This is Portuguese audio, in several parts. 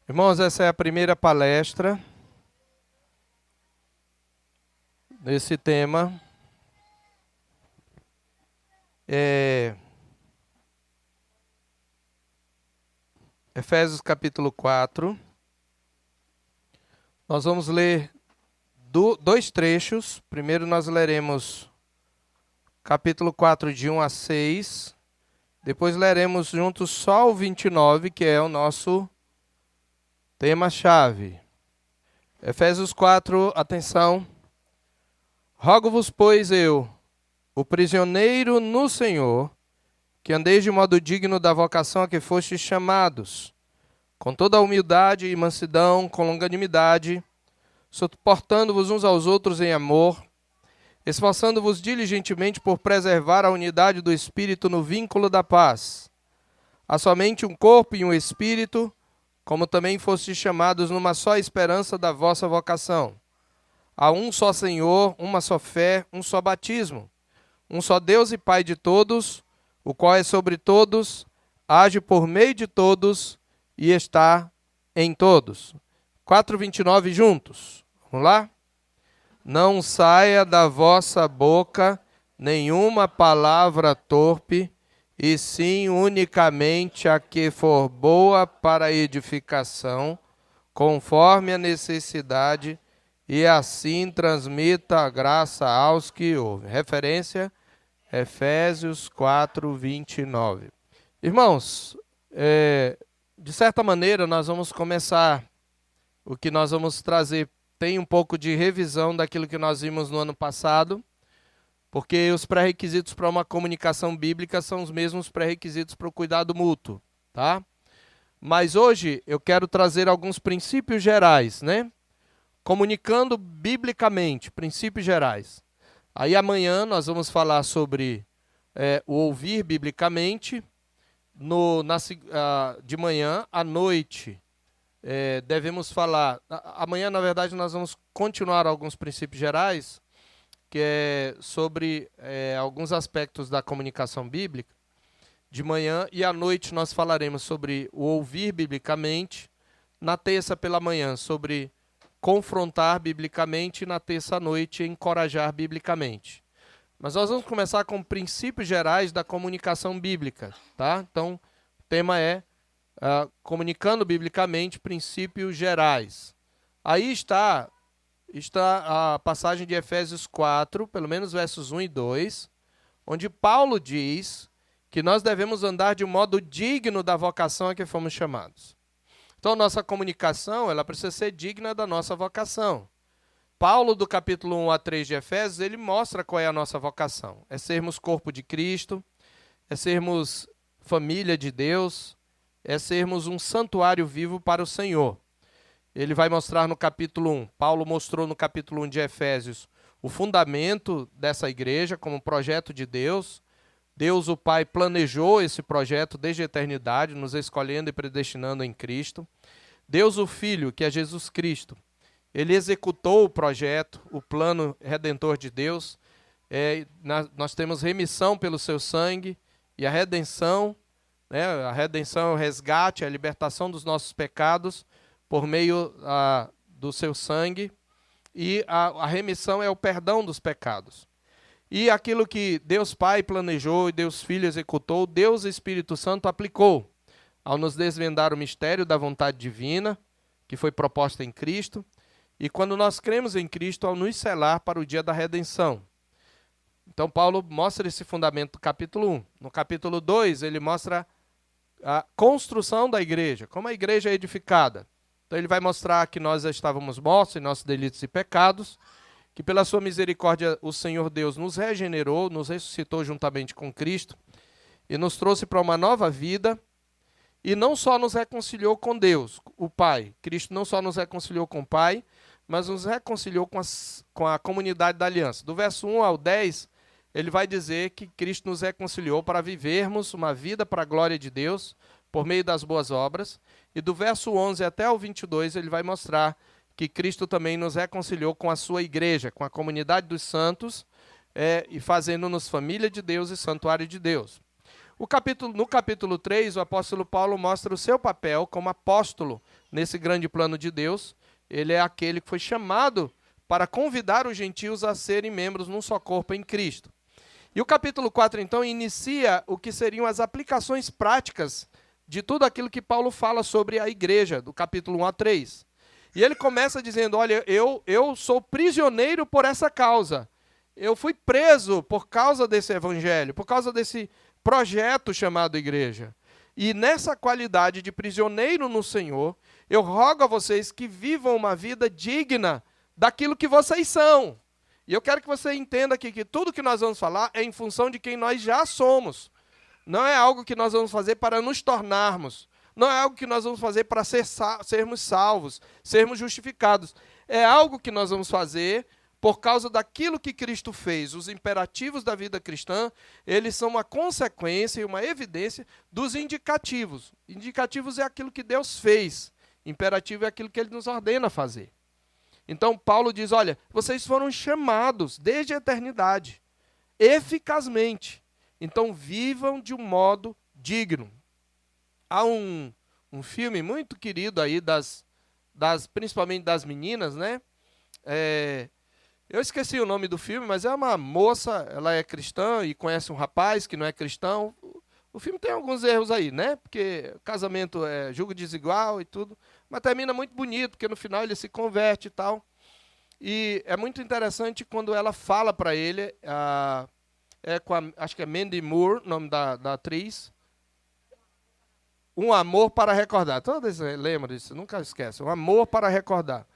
Irmãos, essa é a primeira palestra nesse tema. Efésios capítulo 4. Nós vamos ler dois trechos. Primeiro nós leremos capítulo 4 de 1 a 6. Depois leremos juntos só o 29, que é o nosso tema-chave. Efésios 4, atenção. Rogo-vos, pois eu, o prisioneiro no Senhor, que andeis de modo digno da vocação a que fostes chamados, com toda a humildade e mansidão, com longanimidade, suportando-vos uns aos outros em amor, esforçando-vos diligentemente por preservar a unidade do Espírito no vínculo da paz. Há somente um corpo e um Espírito, como também fostes chamados numa só esperança da vossa vocação. Há um só Senhor, uma só fé, um só batismo, um só Deus e Pai de todos, o qual é sobre todos, age por meio de todos e está em todos. 4:29 juntos. Vamos lá? Não saia da vossa boca nenhuma palavra torpe, e sim unicamente a que for boa para a edificação, conforme a necessidade, e assim transmita a graça aos que ouvem. Referência, Efésios 4:29. Irmãos, de certa maneira nós vamos começar, o que nós vamos trazer tem um pouco de revisão daquilo que nós vimos no ano passado, porque os pré-requisitos para uma comunicação bíblica são os mesmos pré-requisitos para o cuidado mútuo, tá? Mas hoje eu quero trazer alguns princípios gerais, né? Comunicando biblicamente, princípios gerais. Aí amanhã nós vamos falar sobre o ouvir biblicamente. De manhã à noite devemos falar. Amanhã, na verdade, nós vamos continuar alguns princípios gerais, que é sobre alguns aspectos da comunicação bíblica. De manhã e à noite nós falaremos sobre o ouvir biblicamente. Na terça pela manhã, sobre confrontar biblicamente, e na terça-noite encorajar biblicamente. Mas nós vamos começar com princípios gerais da comunicação bíblica, tá? Então, o tema é comunicando biblicamente, princípios gerais. Aí está a passagem de Efésios 4, pelo menos versos 1 e 2, onde Paulo diz que nós devemos andar de um modo digno da vocação a que fomos chamados. Então, nossa comunicação, ela precisa ser digna da nossa vocação. Paulo, do capítulo 1 a 3 de Efésios, ele mostra qual é a nossa vocação. É sermos corpo de Cristo, é sermos família de Deus, é sermos um santuário vivo para o Senhor. Ele vai mostrar no capítulo 1, Paulo mostrou no capítulo 1 de Efésios, o fundamento dessa igreja como projeto de Deus. Deus, o Pai, planejou esse projeto desde a eternidade, nos escolhendo e predestinando em Cristo. Deus, o Filho, que é Jesus Cristo, ele executou o projeto, o plano redentor de Deus. Nós temos remissão pelo seu sangue e a redenção, né? A redenção é o resgate, a libertação dos nossos pecados por meio do seu sangue. E a remissão é o perdão dos pecados. E aquilo que Deus Pai planejou e Deus Filho executou, Deus Espírito Santo aplicou ao nos desvendar o mistério da vontade divina, que foi proposta em Cristo, e quando nós cremos em Cristo, ao nos selar para o dia da redenção. Então Paulo mostra esse fundamento no capítulo 1. No capítulo 2, ele mostra a construção da igreja, como a igreja é edificada. Então ele vai mostrar que nós já estávamos mortos em nossos delitos e pecados, que pela sua misericórdia o Senhor Deus nos regenerou, nos ressuscitou juntamente com Cristo e nos trouxe para uma nova vida, e não só nos reconciliou com Deus, o Pai. Cristo não só nos reconciliou com o Pai, mas nos reconciliou com a comunidade da aliança. Do verso 1 ao 10, ele vai dizer que Cristo nos reconciliou para vivermos uma vida para a glória de Deus, por meio das boas obras. E do verso 11 até o 22, ele vai mostrar que Cristo também nos reconciliou com a sua igreja, com a comunidade dos santos, e fazendo-nos família de Deus e santuário de Deus. No capítulo 3, o apóstolo Paulo mostra o seu papel como apóstolo nesse grande plano de Deus. Ele é aquele que foi chamado para convidar os gentios a serem membros num só corpo em Cristo. E o capítulo 4, então, inicia o que seriam as aplicações práticas de tudo aquilo que Paulo fala sobre a igreja, do capítulo 1 a 3. E ele começa dizendo, olha, eu sou prisioneiro por essa causa. Eu fui preso por causa desse evangelho, por causa desse projeto chamado igreja. E nessa qualidade de prisioneiro no Senhor, eu rogo a vocês que vivam uma vida digna daquilo que vocês são. E eu quero que você entenda aqui que tudo que nós vamos falar é em função de quem nós já somos. Não é algo que nós vamos fazer para nos tornarmos. Não é algo que nós vamos fazer para sermos salvos, sermos justificados. É algo que nós vamos fazer por causa daquilo que Cristo fez. Os imperativos da vida cristã, eles são uma consequência e uma evidência dos indicativos. Indicativos é aquilo que Deus fez. Imperativo é aquilo que Ele nos ordena fazer. Então, Paulo diz, olha, vocês foram chamados desde a eternidade, eficazmente. Então, vivam de um modo digno. Há um filme muito querido aí, principalmente das meninas, né? Eu esqueci o nome do filme, mas é uma moça, ela é cristã e conhece um rapaz que não é cristão. O filme tem alguns erros aí, né? Porque casamento é julgo desigual e tudo. Mas termina muito bonito, porque no final ele se converte e tal. E é muito interessante quando ela fala para ele, acho que é Mandy Moore, o nome da atriz. Um amor para recordar. Todos lembram disso, nunca esquece. Um amor para recordar.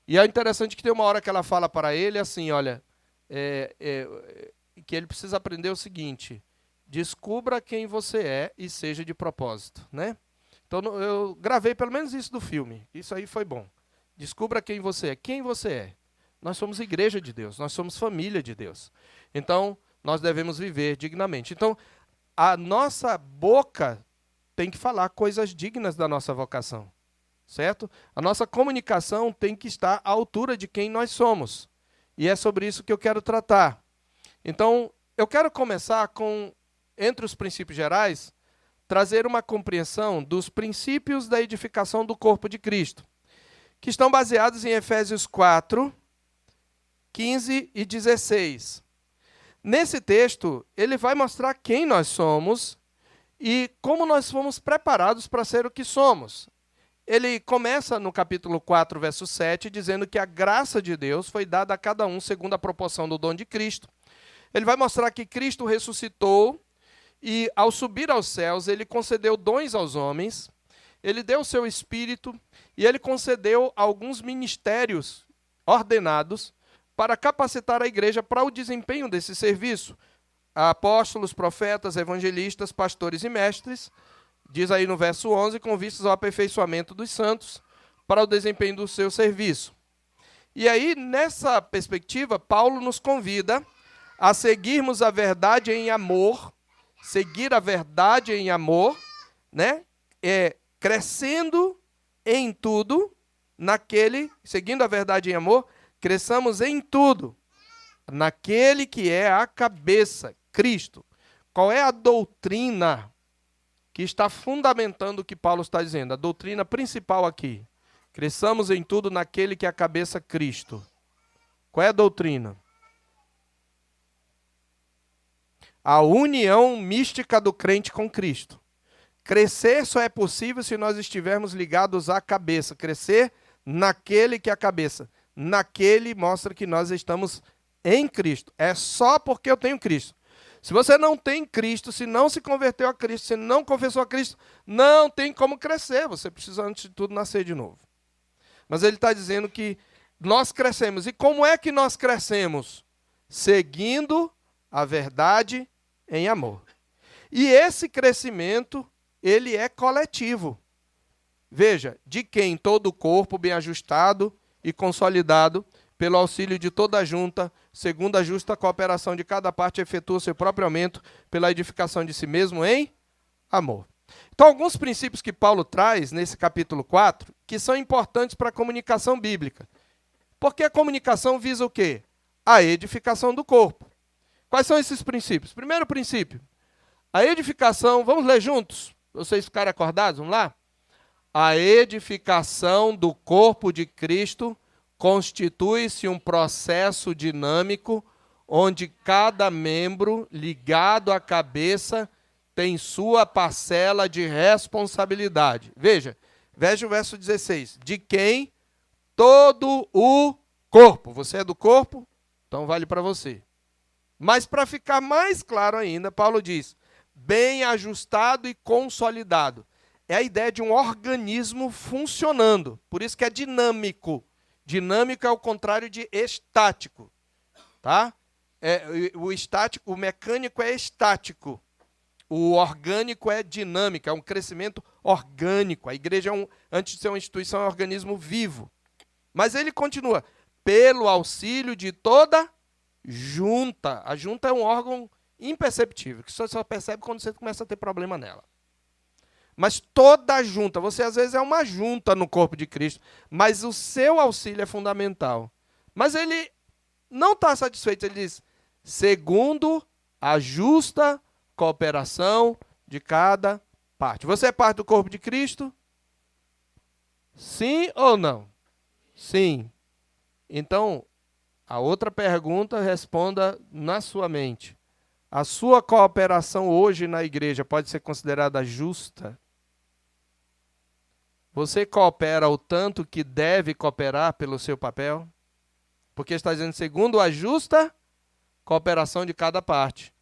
E é interessante que tem uma hora que ela fala para ele assim, olha, que ele precisa aprender o seguinte, descubra quem você é e seja de propósito, né? Então eu gravei pelo menos isso do filme, isso aí foi bom. Descubra quem você é. Nós somos igreja de Deus, nós somos família de Deus. Então nós devemos viver dignamente. Então a nossa boca tem que falar coisas dignas da nossa vocação. Certo? A nossa comunicação tem que estar à altura de quem nós somos. E é sobre isso que eu quero tratar. Então, eu quero começar com, entre os princípios gerais, trazer uma compreensão dos princípios da edificação do corpo de Cristo, que estão baseados em Efésios 4, 15 e 16. Nesse texto, ele vai mostrar quem nós somos e como nós fomos preparados para ser o que somos. Ele começa no capítulo 4, verso 7, dizendo que a graça de Deus foi dada a cada um segundo a proporção do dom de Cristo. Ele vai mostrar que Cristo ressuscitou e, ao subir aos céus, ele concedeu dons aos homens, ele deu o seu Espírito e ele concedeu alguns ministérios ordenados para capacitar a igreja para o desempenho desse serviço. Apóstolos, profetas, evangelistas, pastores e mestres, diz aí no verso 11, com vistas ao aperfeiçoamento dos santos para o desempenho do seu serviço. E aí, nessa perspectiva, Paulo nos convida a seguirmos a verdade em amor, seguir a verdade em amor, né? Crescendo em tudo, seguindo a verdade em amor, cresçamos em tudo, naquele que é a cabeça, Cristo. Qual é a doutrina que está fundamentando o que Paulo está dizendo? A doutrina principal aqui. Cresçamos em tudo naquele que é a cabeça, Cristo. Qual é a doutrina? A união mística do crente com Cristo. Crescer só é possível se nós estivermos ligados à cabeça. Crescer naquele que é a cabeça. Naquele mostra que nós estamos em Cristo. É só porque eu tenho Cristo. Se você não tem Cristo, se não se converteu a Cristo, se não confessou a Cristo, não tem como crescer. Você precisa, antes de tudo, nascer de novo. Mas ele está dizendo que nós crescemos. E como é que nós crescemos? Seguindo a verdade em amor. E esse crescimento, ele é coletivo. Veja, de quem todo o corpo, bem ajustado e consolidado, pelo auxílio de toda a junta, segundo a justa cooperação de cada parte, efetua o seu próprio aumento pela edificação de si mesmo em amor. Então, alguns princípios que Paulo traz nesse capítulo 4, que são importantes para a comunicação bíblica. Porque a comunicação visa o quê? A edificação do corpo. Quais são esses princípios? Primeiro princípio, A edificação, vamos ler juntos? Vocês ficarem acordados, vamos lá? A edificação do corpo de Cristo constitui-se um processo dinâmico onde cada membro ligado à cabeça tem sua parcela de responsabilidade. Veja o verso 16. De quem todo o corpo. Você é do corpo? Então vale para você. Mas para ficar mais claro ainda, Paulo diz, bem ajustado e consolidado. É a ideia de um organismo funcionando. Por isso que é dinâmico. Dinâmico é o contrário de estático. Tá? O mecânico é estático. O orgânico é dinâmico, é um crescimento orgânico. A igreja, antes de ser uma instituição, é um organismo vivo. Mas ele continua, pelo auxílio de toda junta. A junta é um órgão imperceptível, que você só percebe quando você começa a ter problema nela. Mas toda junta, você às vezes é uma junta no corpo de Cristo, mas o seu auxílio é fundamental. Mas ele não está satisfeito, ele diz, segundo a justa cooperação de cada parte. Você é parte do corpo de Cristo? Sim ou não? Sim. Então, a outra pergunta responda na sua mente. A sua cooperação hoje na igreja pode ser considerada justa? Você coopera o tanto que deve cooperar pelo seu papel? Porque está dizendo, segundo a justa cooperação de cada parte.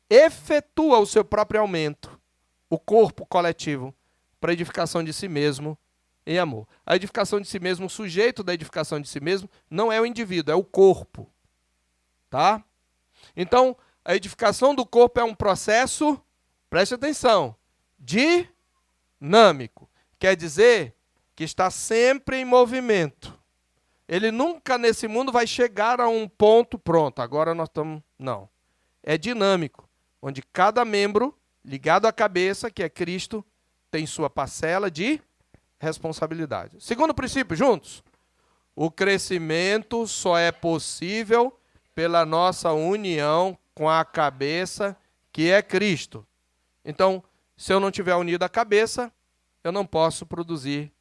Efetua o seu próprio aumento, o corpo coletivo, para a edificação de si mesmo em amor. A edificação de si mesmo, o sujeito da edificação de si mesmo, não é o indivíduo, é o corpo. Tá? Então, a edificação do corpo é um processo, preste atenção, dinâmico. Quer dizer que está sempre em movimento. Ele nunca nesse mundo vai chegar a um ponto pronto. Agora nós estamos... Não. É dinâmico, onde cada membro, ligado à cabeça, que é Cristo, tem sua parcela de responsabilidade. Segundo princípio, juntos. O crescimento só é possível pela nossa união com a cabeça, que é Cristo. Então, se eu não tiver unido à cabeça, eu não posso produzir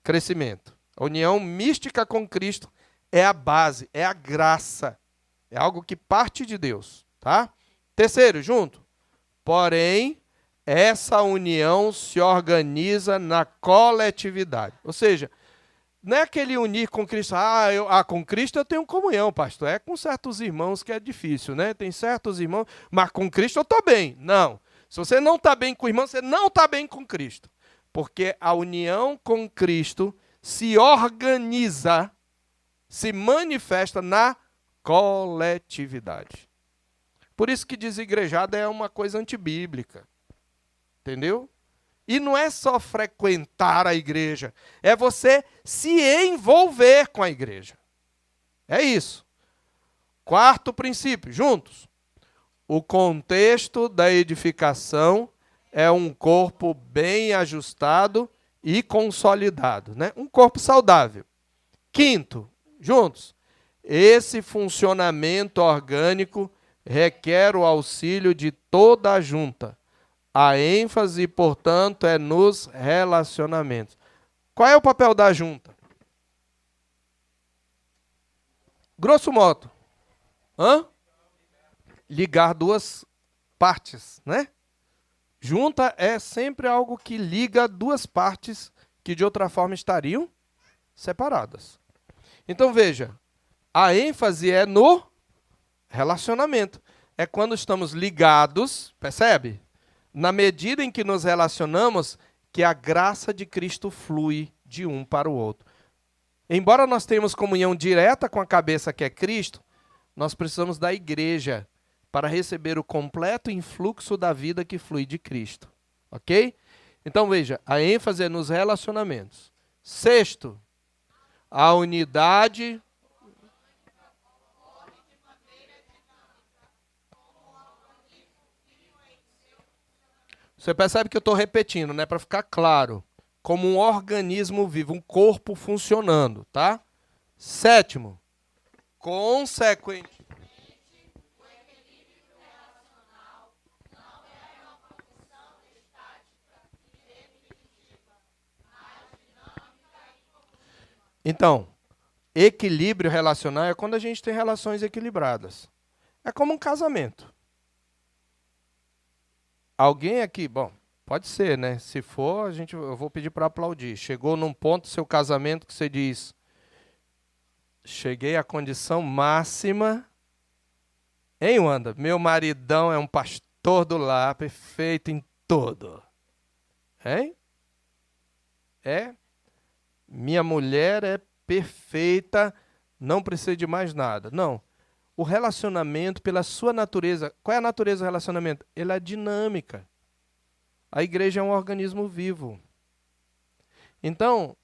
crescimento. A união mística com Cristo é a base, é a graça. É algo que parte de Deus. Tá? Terceiro, junto. Porém, essa união se organiza na coletividade. Ou seja, não é aquele unir com Cristo. Com Cristo eu tenho comunhão, pastor. É com certos irmãos que é difícil, né? Tem certos irmãos, mas com Cristo eu estou bem. Não. Se você não está bem com o irmão, você não está bem com Cristo. Porque a união com Cristo se organiza, se manifesta na coletividade. Por isso que desigrejado é uma coisa antibíblica. Entendeu? E não é só frequentar a igreja, é você se envolver com a igreja. É isso. Quarto princípio, juntos. O contexto da edificação é um corpo bem ajustado e consolidado, né? Um corpo saudável. Quinto, juntos. Esse funcionamento orgânico requer o auxílio de toda a junta. A ênfase, portanto, é nos relacionamentos. Qual é o papel da junta? Grosso modo. Ligar duas partes, né? Junta é sempre algo que liga duas partes que de outra forma estariam separadas. Então veja, a ênfase é no relacionamento. É quando estamos ligados, percebe? Na medida em que nos relacionamos, que a graça de Cristo flui de um para o outro. Embora nós tenhamos comunhão direta com a cabeça que é Cristo, nós precisamos da igreja para receber o completo influxo da vida que flui de Cristo. Ok? Então veja, a ênfase é nos relacionamentos. Sexto, a unidade... Você percebe que eu estou repetindo, né? Para ficar claro. Como um organismo vivo, um corpo funcionando, tá? Sétimo, consequente. Então, equilíbrio relacional é quando a gente tem relações equilibradas. É como um casamento. Alguém aqui, bom, pode ser, né? Se for, eu vou pedir para aplaudir. Chegou num ponto do seu casamento que você diz: cheguei à condição máxima. Hein, Wanda? Meu maridão é um pastor do lar, perfeito em tudo. Hein? É? Minha mulher é perfeita, não precisa de mais nada. Não. O relacionamento, pela sua natureza, qual é a natureza do relacionamento? Ele é dinâmica. A igreja é um organismo vivo. Então,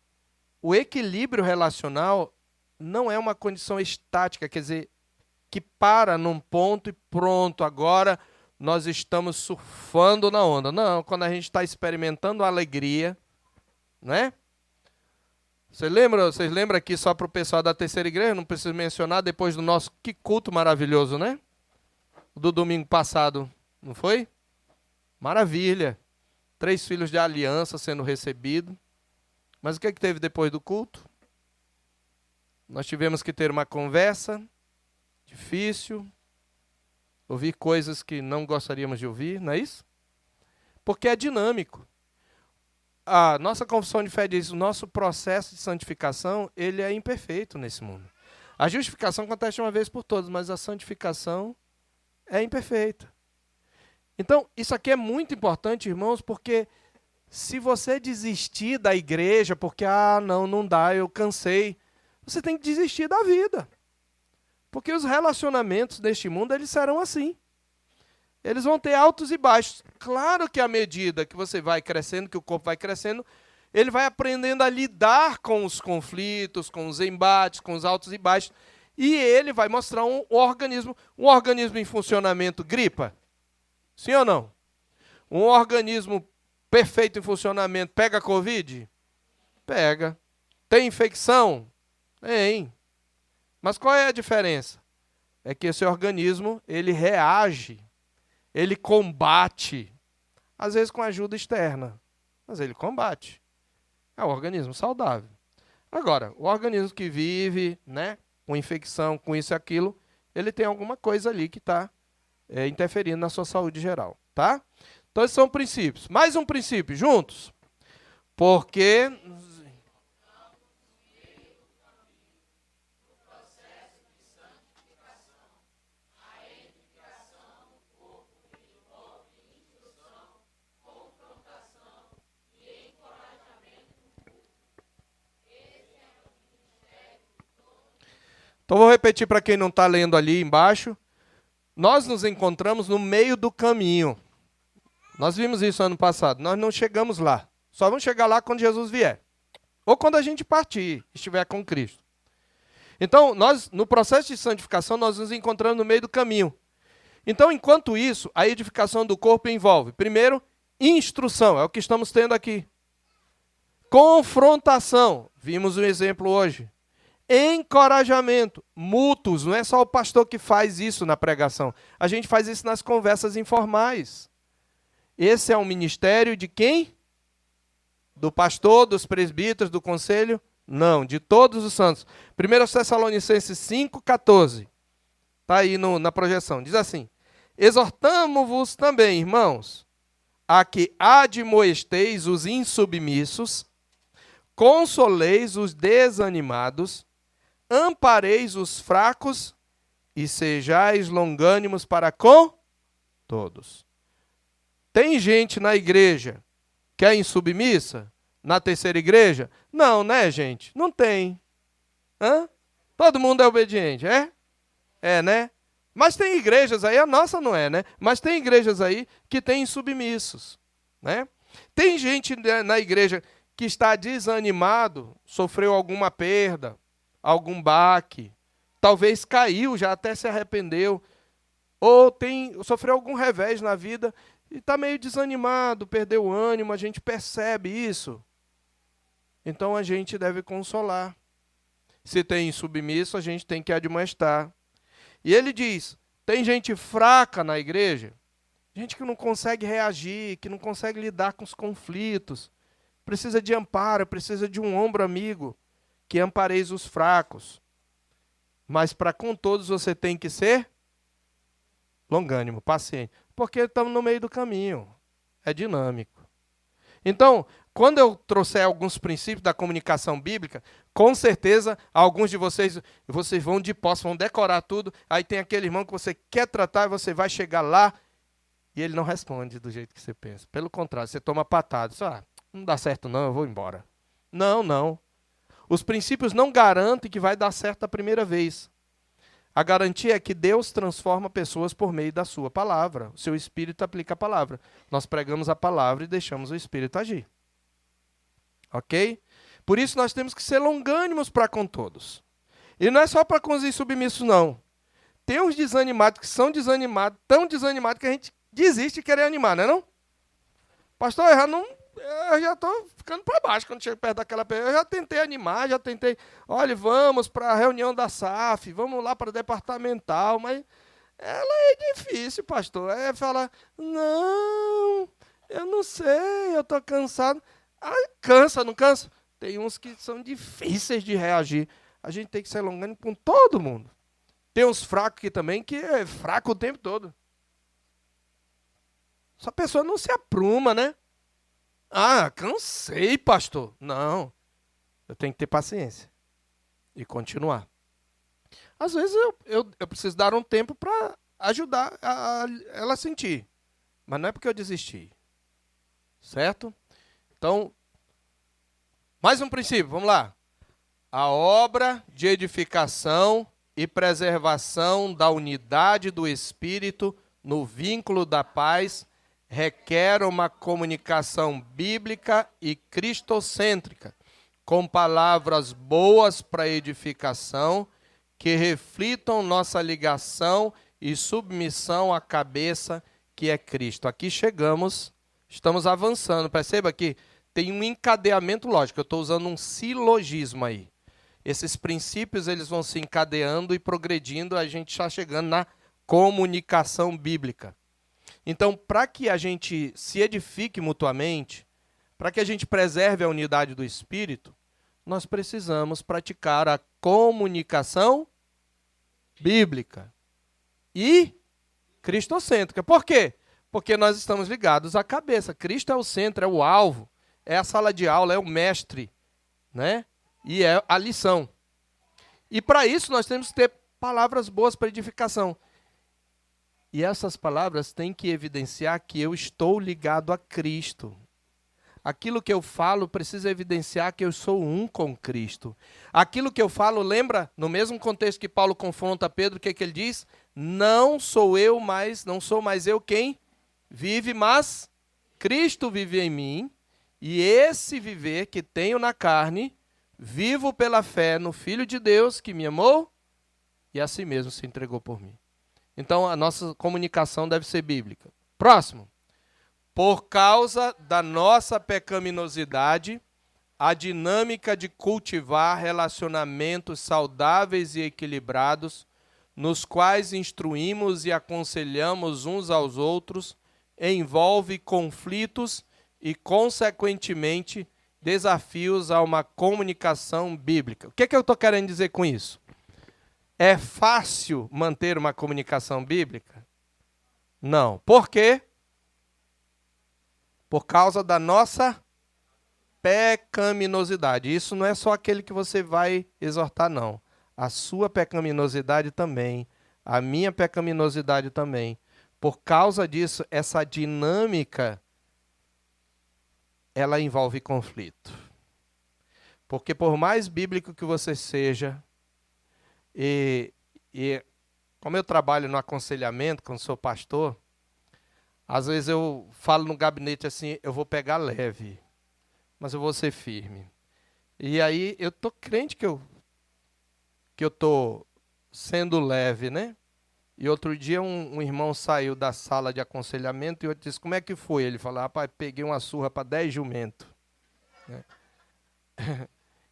o equilíbrio relacional não é uma condição estática, quer dizer, que para num ponto e pronto, agora nós estamos surfando na onda. Não, quando a gente está experimentando a alegria, né? Vocês lembram aqui, só para o pessoal da terceira igreja, não preciso mencionar, depois do nosso, que culto maravilhoso, né? Do domingo passado, não foi? Maravilha. 3 filhos de aliança sendo recebidos. Mas o que teve depois do culto? Nós tivemos que ter uma conversa difícil, ouvir coisas que não gostaríamos de ouvir, não é isso? Porque é dinâmico. A nossa confissão de fé diz: o nosso processo de santificação, ele é imperfeito nesse mundo. A justificação acontece uma vez por todas, mas a santificação é imperfeita. Então, isso aqui é muito importante, irmãos, porque se você desistir da igreja, porque, não dá, eu cansei, você tem que desistir da vida. Porque os relacionamentos deste mundo, eles serão assim. Eles vão ter altos e baixos. Claro que à medida que você vai crescendo, que o corpo vai crescendo, ele vai aprendendo a lidar com os conflitos, com os embates, com os altos e baixos. E ele vai mostrar um organismo em funcionamento gripa. Sim ou não? Um organismo perfeito em funcionamento pega Covid? Pega. Tem infecção? Tem. Mas qual é a diferença? É que esse organismo, ele reage, ele combate, às vezes com ajuda externa, mas ele combate. É um organismo saudável. Agora, o organismo que vive, né, com infecção, com isso e aquilo, ele tem alguma coisa ali que está interferindo na sua saúde geral, tá? Então, esses são princípios. Mais um princípio, juntos. Porque... Então, vou repetir para quem não está lendo ali embaixo. Nós nos encontramos no meio do caminho. Nós vimos isso ano passado. Nós não chegamos lá. Só vamos chegar lá quando Jesus vier. Ou quando a gente partir, estiver com Cristo. Então, nós, no processo de santificação, nós nos encontramos no meio do caminho. Então, enquanto isso, a edificação do corpo envolve, primeiro, instrução. É o que estamos tendo aqui. Confrontação. Vimos um exemplo hoje. Encorajamento, mútuos, não é só o pastor que faz isso na pregação. A gente faz isso nas conversas informais. Esse é um ministério de quem? Do pastor, dos presbíteros, do conselho? Não, de todos os santos. 1 Tessalonicenses 5,14. Está aí na projeção. Diz assim: exortamo-vos também, irmãos, a que admoesteis os insubmissos, consoleis os desanimados, ampareis os fracos e sejais longânimos para com todos. Tem gente na igreja que é insubmissa? Na terceira igreja? Não, né, gente? Não tem. Hã? Todo mundo é obediente, é? É, né? Mas tem igrejas aí, a nossa não é, né? Mas tem igrejas aí que tem insubmissos, né? Tem gente na igreja que está desanimado, sofreu alguma perda, algum baque, talvez caiu, já até se arrependeu, ou sofreu algum revés na vida e está meio desanimado, perdeu o ânimo, a gente percebe isso. Então a gente deve consolar. Se tem insubmisso, a gente tem que admoestar. E ele diz, tem gente fraca na igreja, gente que não consegue reagir, que não consegue lidar com os conflitos, precisa de amparo, precisa de um ombro amigo. que ampareis os fracos. Mas para com todos você tem que ser longânimo, paciente. Porque estamos no meio do caminho. É dinâmico. Então, quando eu trouxer alguns princípios da comunicação bíblica, com certeza, alguns de vocês vão de posse, vão decorar tudo. Aí tem aquele irmão que você quer tratar e você vai chegar lá e ele não responde do jeito que você pensa. Pelo contrário, você toma patada. Não dá certo não, eu vou embora. Não, não. Os princípios não garantem que vai dar certo a primeira vez. A garantia é que Deus transforma pessoas por meio da sua palavra. O seu Espírito aplica a palavra. Nós pregamos a palavra e deixamos o Espírito agir. Ok? Por isso nós temos que ser longânimos para com todos. E não é só para com os insubmissos, não. Tem uns desanimados que são desanimados, tão desanimados que a gente desiste de querer animar, não é não? Pastor, eu já estou ficando para baixo quando chego perto daquela pessoa. Eu já tentei animar, olha, vamos para a reunião da SAF, vamos lá para a departamental, mas ela é difícil, pastor. Aí fala, não, eu não sei, eu estou cansado. Cansa, não cansa? Tem uns que são difíceis de reagir. A gente tem que ser longânimo com todo mundo. Tem uns fracos aqui também que é fraco o tempo todo. Essa pessoa não se apruma, né? Cansei, pastor. Não, eu tenho que ter paciência e continuar. Às vezes eu preciso dar um tempo para ajudar ela a sentir. Mas não é porque eu desisti. Certo? Então, mais um princípio, vamos lá. A obra de edificação e preservação da unidade do Espírito no vínculo da paz requer uma comunicação bíblica e cristocêntrica, com palavras boas para edificação, que reflitam nossa ligação e submissão à cabeça que é Cristo. Aqui chegamos, estamos avançando. Perceba que tem um encadeamento lógico. Eu estou usando um silogismo aí. Esses princípios eles vão se encadeando e progredindo, a gente está chegando na comunicação bíblica. Então, para que a gente se edifique mutuamente, para que a gente preserve a unidade do Espírito, nós precisamos praticar a comunicação bíblica e cristocêntrica. Por quê? Porque nós estamos ligados à cabeça. Cristo é o centro, é o alvo, é a sala de aula, é o mestre, né? E é a lição. E para isso nós temos que ter palavras boas para edificação. E essas palavras têm que evidenciar que eu estou ligado a Cristo. Aquilo que eu falo precisa evidenciar que eu sou um com Cristo. Aquilo que eu falo, lembra, no mesmo contexto que Paulo confronta Pedro, o que ele diz? Não sou mais eu quem vive, mas Cristo vive em mim. E esse viver que tenho na carne, vivo pela fé no Filho de Deus que me amou e a si mesmo se entregou por mim. Então, a nossa comunicação deve ser bíblica. Próximo. Por causa da nossa pecaminosidade, a dinâmica de cultivar relacionamentos saudáveis e equilibrados, nos quais instruímos e aconselhamos uns aos outros, envolve conflitos e, consequentemente, desafios a uma comunicação bíblica. O que eu estou querendo dizer com isso? É fácil manter uma comunicação bíblica? Não. Por quê? Por causa da nossa pecaminosidade. Isso não é só aquele que você vai exortar, não. A sua pecaminosidade também. A minha pecaminosidade também. Por causa disso, essa dinâmica, ela envolve conflito. Porque por mais bíblico que você seja, e como eu trabalho no aconselhamento, como sou pastor, às vezes eu falo no gabinete assim, eu vou pegar leve, mas eu vou ser firme. E aí eu tô crente que eu tô sendo leve, né? E outro dia um irmão saiu da sala de aconselhamento e eu disse, como é que foi? Ele falou, rapaz, peguei uma surra para 10 jumentos. Né?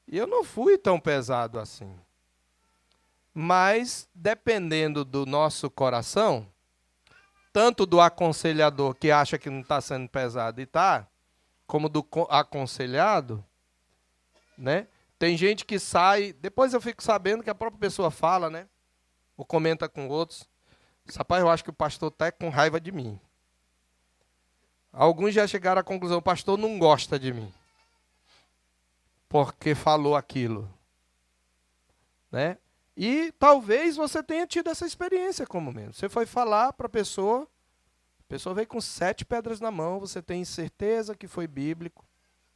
E eu não fui tão pesado assim. Mas, dependendo do nosso coração, tanto do aconselhador que acha que não está sendo pesado e está, como do aconselhado, né? Tem gente que sai, depois eu fico sabendo que a própria pessoa fala, né? Ou comenta com outros. Rapaz, eu acho que o pastor está com raiva de mim. Alguns já chegaram à conclusão, o pastor não gosta de mim. Porque falou aquilo. Né? E talvez você tenha tido essa experiência como mesmo. Você foi falar para a pessoa veio com 7 pedras na mão, você tem certeza que foi bíblico.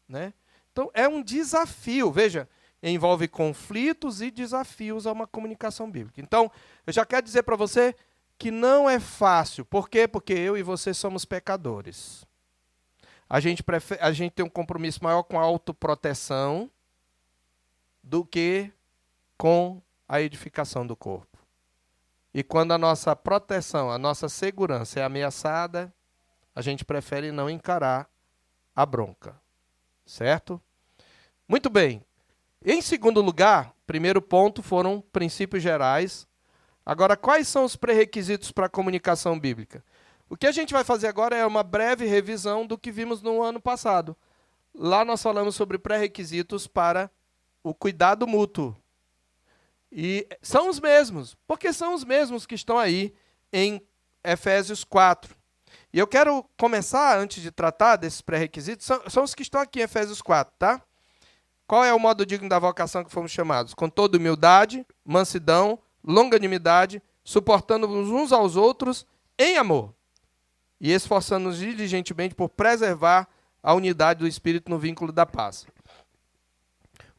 Né? Então, é um desafio. Veja, envolve conflitos e desafios a uma comunicação bíblica. Então, eu já quero dizer para você que não é fácil. Por quê? Porque eu e você somos pecadores. A gente tem um compromisso maior com a autoproteção do que com a edificação do corpo. E quando a nossa proteção, a nossa segurança é ameaçada, a gente prefere não encarar a bronca. Certo? Muito bem. Em segundo lugar, primeiro ponto foram princípios gerais. Agora, quais são os pré-requisitos para a comunicação bíblica? O que a gente vai fazer agora é uma breve revisão do que vimos no ano passado. Lá nós falamos sobre pré-requisitos para o cuidado mútuo. E são os mesmos, porque são os mesmos que estão aí em Efésios 4. E eu quero começar, antes de tratar desses pré-requisitos, são os que estão aqui em Efésios 4, tá? Qual é o modo digno da vocação que fomos chamados? Com toda humildade, mansidão, longanimidade, suportando-nos uns aos outros em amor, e esforçando-nos diligentemente por preservar a unidade do Espírito no vínculo da paz.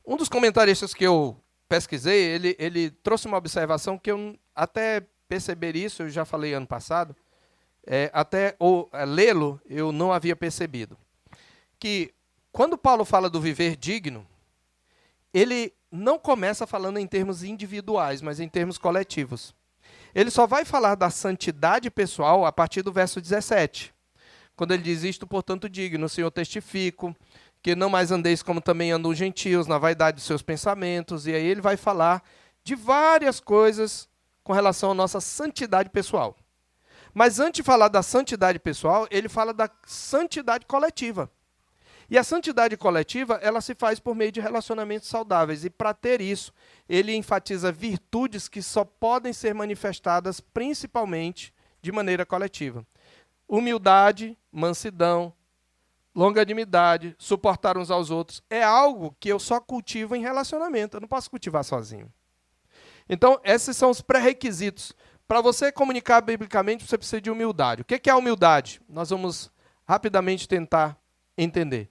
Um dos comentaristas que eu pesquisei, ele trouxe uma observação que eu até perceber isso, eu já falei ano passado, lê-lo eu não havia percebido. Que quando Paulo fala do viver digno, ele não começa falando em termos individuais, mas em termos coletivos. Ele só vai falar da santidade pessoal a partir do verso 17. Quando ele diz isto, portanto, digno, Senhor, testifico, que não mais andeis como também andam os gentios, na vaidade dos seus pensamentos. E aí ele vai falar de várias coisas com relação à nossa santidade pessoal. Mas antes de falar da santidade pessoal, ele fala da santidade coletiva. E a santidade coletiva, ela se faz por meio de relacionamentos saudáveis. E para ter isso, ele enfatiza virtudes que só podem ser manifestadas principalmente de maneira coletiva. Humildade, mansidão, longanimidade, suportar uns aos outros. É algo que eu só cultivo em relacionamento. Eu não posso cultivar sozinho. Então, esses são os pré-requisitos. Para você comunicar biblicamente, você precisa de humildade. O que é a humildade? Nós vamos rapidamente tentar entender.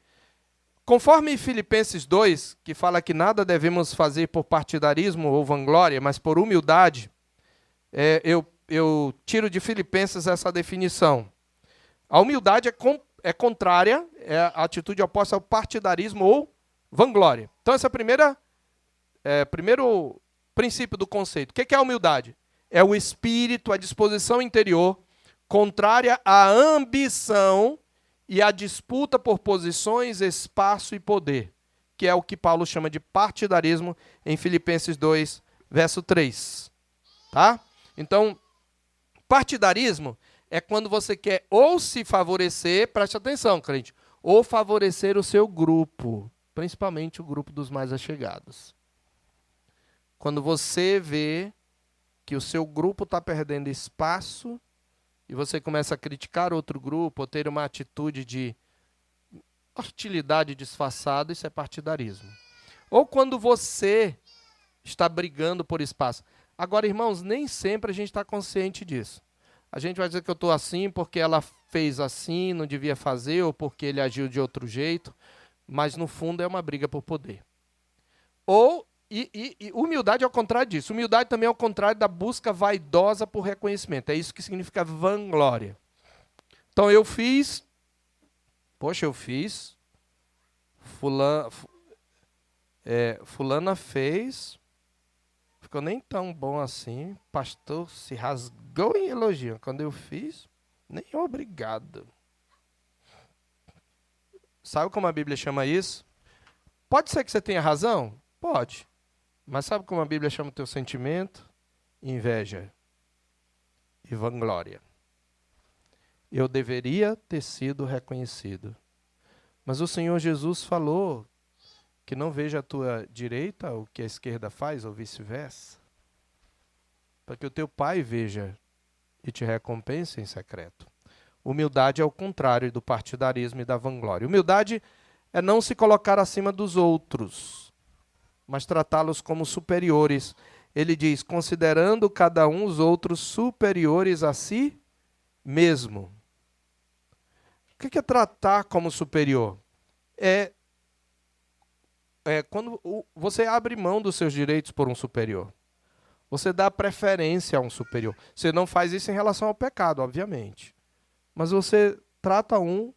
Conforme Filipenses 2, que fala que nada devemos fazer por partidarismo ou vanglória, mas por humildade, eu tiro de Filipenses essa definição. A humildade é contrária, é a atitude oposta ao partidarismo ou vanglória. Então, esse é o primeiro princípio do conceito. O que é a humildade? É o espírito, a disposição interior, contrária à ambição e à disputa por posições, espaço e poder, que é o que Paulo chama de partidarismo em Filipenses 2, verso 3. Tá? Então, partidarismo é quando você quer ou se favorecer, preste atenção, crente, ou favorecer o seu grupo, principalmente o grupo dos mais allegados. Quando você vê que o seu grupo está perdendo espaço e você começa a criticar outro grupo ou ter uma atitude de hostilidade disfarçada, isso é partidarismo. Ou quando você está brigando por espaço. Agora, irmãos, nem sempre a gente está consciente disso. A gente vai dizer que eu estou assim porque ela fez assim, não devia fazer, ou porque ele agiu de outro jeito, mas no fundo é uma briga por poder. E humildade é ao contrário disso. Humildade também é ao contrário da busca vaidosa por reconhecimento. É isso que significa vanglória. Então eu fiz, fulana fez, ficou nem tão bom assim, pastor se rasgou em elogio. Quando eu fiz, nem obrigado. Sabe como a Bíblia chama isso? Pode ser que você tenha razão? Pode. Mas sabe como a Bíblia chama o teu sentimento? Inveja e vanglória. Eu deveria ter sido reconhecido. Mas o Senhor Jesus falou que não veja a tua direita o que a esquerda faz, ou vice-versa. Para que o teu pai veja e te recompense em secreto. Humildade é o contrário do partidarismo e da vanglória. Humildade é não se colocar acima dos outros, mas tratá-los como superiores. Ele diz, considerando cada um os outros superiores a si mesmo. O que é tratar como superior? É quando você abre mão dos seus direitos por um superior. Você dá preferência a um superior. Você não faz isso em relação ao pecado, obviamente. Mas você trata um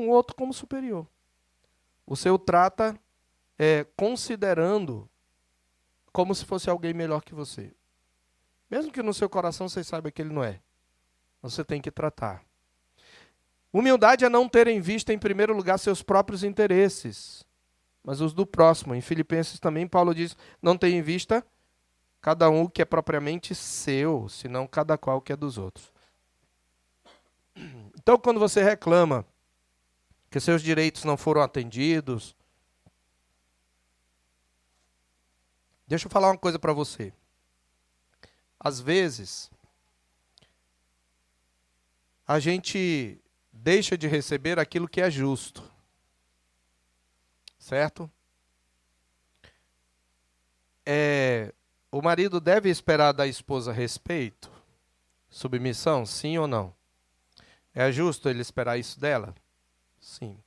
outro como superior. Você o trata considerando como se fosse alguém melhor que você. Mesmo que no seu coração você saiba que ele não é. Você tem que tratar. Humildade é não ter em vista, em primeiro lugar, seus próprios interesses, mas os do próximo. Em Filipenses também, Paulo diz, não tem em vista cada um o que é propriamente seu, senão cada qual o que é dos outros. Então, quando você reclama que seus direitos não foram atendidos, deixa eu falar uma coisa para você. Às vezes, a gente deixa de receber aquilo que é justo. Certo? O marido deve esperar da esposa respeito, submissão, sim ou não? É justo ele esperar isso dela? Sim.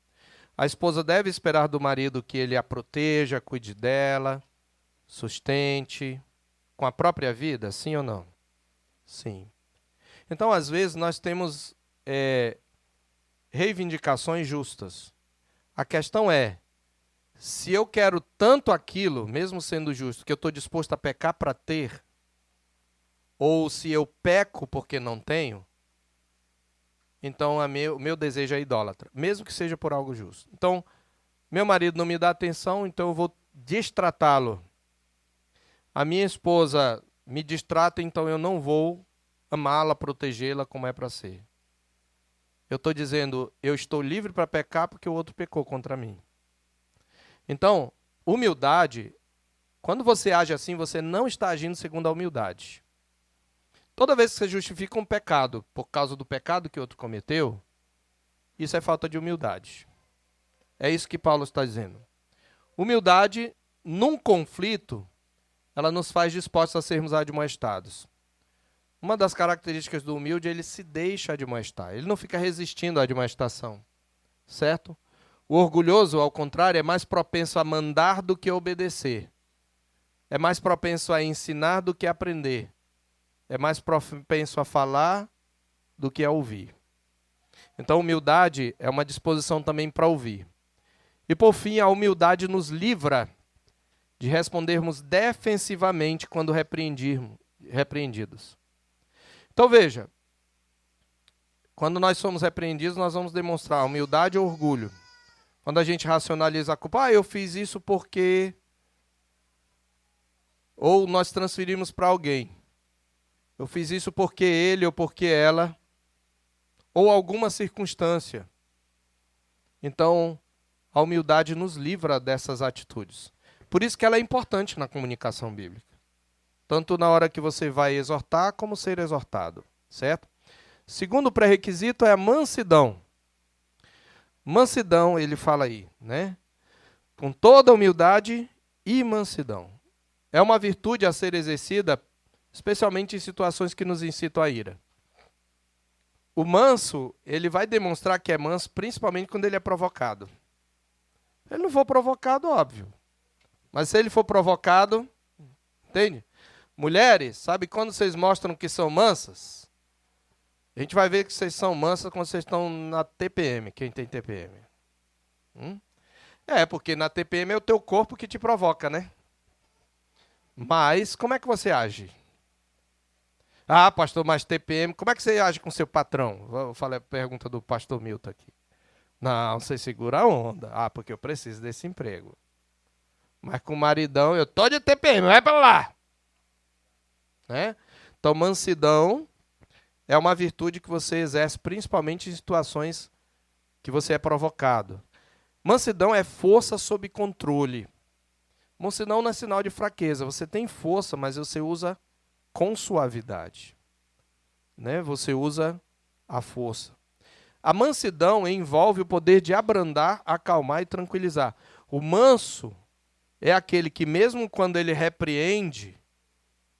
A esposa deve esperar do marido que ele a proteja, cuide dela, sustente, com a própria vida, sim ou não? Sim. Então, às vezes, nós temos reivindicações justas. A questão é, se eu quero tanto aquilo, mesmo sendo justo, que eu estou disposto a pecar para ter, ou se eu peco porque não tenho, então o meu desejo é idólatra, mesmo que seja por algo justo. Então, meu marido não me dá atenção, então eu vou destratá-lo. A minha esposa me distrata, então eu não vou amá-la, protegê-la como é para ser. Eu estou dizendo, eu estou livre para pecar porque o outro pecou contra mim. Então, humildade, quando você age assim, você não está agindo segundo a humildade. Toda vez que você justifica um pecado por causa do pecado que o outro cometeu, isso é falta de humildade. É isso que Paulo está dizendo. Humildade, num conflito, ela nos faz dispostos a sermos admoestados. Uma das características do humilde é ele se deixa admoestar. Ele não fica resistindo à admoestação. Certo? O orgulhoso, ao contrário, é mais propenso a mandar do que a obedecer. É mais propenso a ensinar do que a aprender. É mais propenso a falar do que a ouvir. Então, humildade é uma disposição também para ouvir. E, por fim, a humildade nos livra de respondermos defensivamente quando repreendidos. Então, veja, quando nós somos repreendidos, nós vamos demonstrar humildade ou orgulho. Quando a gente racionaliza a culpa, eu fiz isso porque... Ou nós transferimos para alguém. Eu fiz isso porque ele ou porque ela. Ou alguma circunstância. Então, a humildade nos livra dessas atitudes. Por isso que ela é importante na comunicação bíblica. Tanto na hora que você vai exortar, como ser exortado. Certo? Segundo pré-requisito é a mansidão. Mansidão, ele fala aí, né? Com toda humildade e mansidão. É uma virtude a ser exercida, especialmente em situações que nos incitam à ira. O manso, ele vai demonstrar que é manso, principalmente quando ele é provocado. Se ele não for provocado, óbvio. Mas se ele for provocado, entende? Mulheres, sabe quando vocês mostram que são mansas? A gente vai ver que vocês são mansas quando vocês estão na TPM, quem tem TPM. Porque na TPM é o teu corpo que te provoca, né? Mas, como é que você age? Ah, pastor, mas TPM, como é que você age com seu patrão? Vou falar a pergunta do pastor Milton aqui. Não, você segura a onda. Ah, porque eu preciso desse emprego. Mas com o maridão, eu tô de TPM, vai pra lá. Né? Então, mansidão é uma virtude que você exerce principalmente em situações que você é provocado. Mansidão é força sob controle. Mansidão não é sinal de fraqueza. Você tem força, mas você usa com suavidade. Né? Você usa a força. A mansidão envolve o poder de abrandar, acalmar e tranquilizar. O manso é aquele que, mesmo quando ele repreende,